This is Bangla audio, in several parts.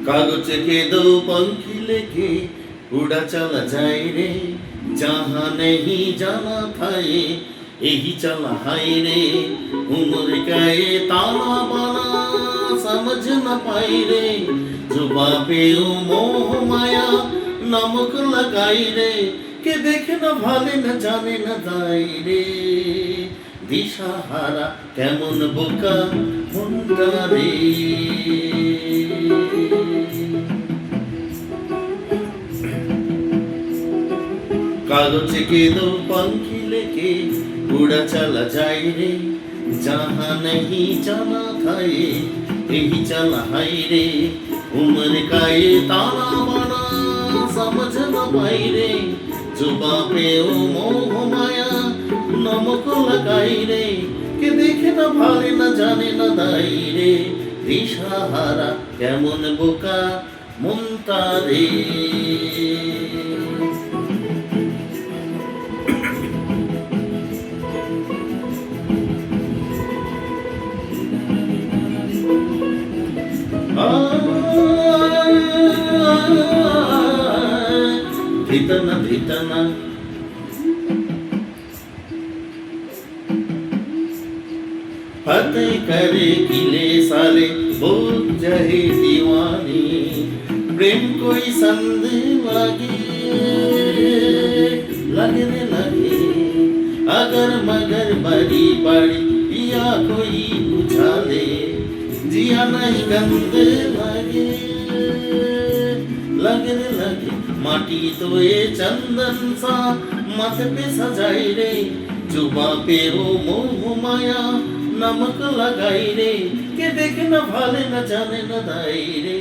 कागज के दो पंखी लेके उड़ा चला जाए रे, जहाँ नहीं जाना था यही चला हाय रे। उम्र का ये ताना बाना समझ न पाई रे, जुबा पे मोह माया नमक लगाई रे। के देखे न भाले न जाने न दाई रे, दिशाहारा केमन बोका मुंडा रे। कागज के दो पंखी लेके उड़ा चला जाए रे, जहाँ नहीं जाना था यही चला हाय रे। उम्र का ये ताना बाना समझ न पाई रे, जुबा पे मोह माया नमक लगाई रे। के देखे न भाले न जाने न दाई रे, दिशाहारा केमन बोका मुंता रे। धितना धितना फतेह करे किले साले बोल जाए दीवानी। प्रेम कोई संद लगने लगे, अगर मगर बड़ी बड़ी या कोई उछाले, जिया नहीं गंद लगने लगे। माटी तो ये चंदन सा माथे पे सजाई रे, जुबा पे वो मोह माया नमक लगाई रे। के देखे न भाले न जाने न दाई रे,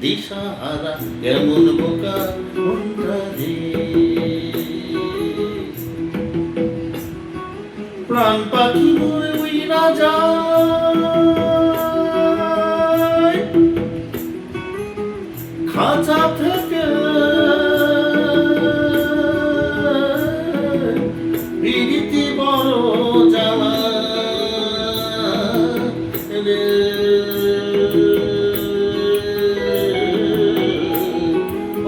दिशाहारा केमन बोका मुंडा रे। প্রাণ পাখি মরে উইরা যায় খাঁচা থেকে, প্রীতি বড় জ্বালা রে।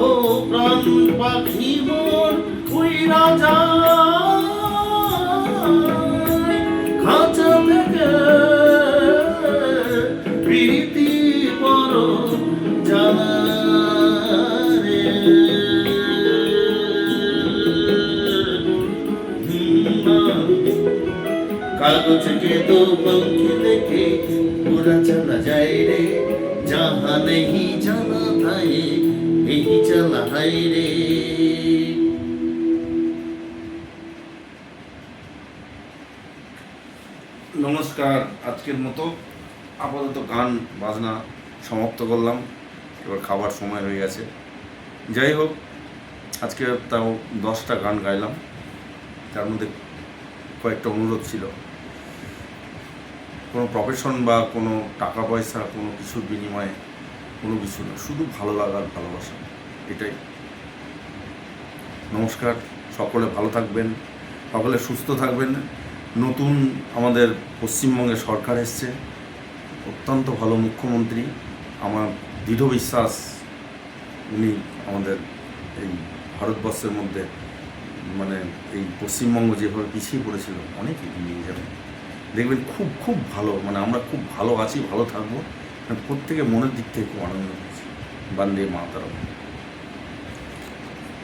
ও প্রাণ পাখি মোর উইরা যায় খাঁচা থেকে, প্রীতি বড় জ্বালা রে। कागज के दो पंखी लेके उड़ा चला जाए रे, जहाँ नहीं जाना था यही चला हाय रे। নমস্কার, আজকের মতো আপাতত গান বাজনা সমাপ্ত করলাম। এবার খাবার সময় হয়ে গেছে। যাই হোক, আজকে তাও 10টা গান গাইলাম। তার মধ্যে কয়েকটা অনুরোধ ছিল। কোনো প্রফেশন বা কোনো টাকা পয়সা কোনো কিছুর বিনিময়ে কোনো কিছু না, শুধু ভালো লাগার ভালোবাসা, এটাই। নমস্কার, সকলে ভালো থাকবেন, সকলে সুস্থ থাকবেন। নতুন আমাদের পশ্চিমবঙ্গে সরকার এসছে, অত্যন্ত ভালো মুখ্যমন্ত্রী। আমার দৃঢ় বিশ্বাস উনি আমাদের এই ভারতবর্ষের মধ্যে মানে এই পশ্চিমবঙ্গ যেভাবে পিছিয়ে পড়েছিল অনেক এগিয়ে নিয়ে যাবে, দেখবেন। খুব খুব ভালো, মানে আমরা খুব ভালো আছি, ভালো থাকবো, প্রত্যেকে মনের দিক থেকে খুব আনন্দ হচ্ছে। বন্দে মাতরম।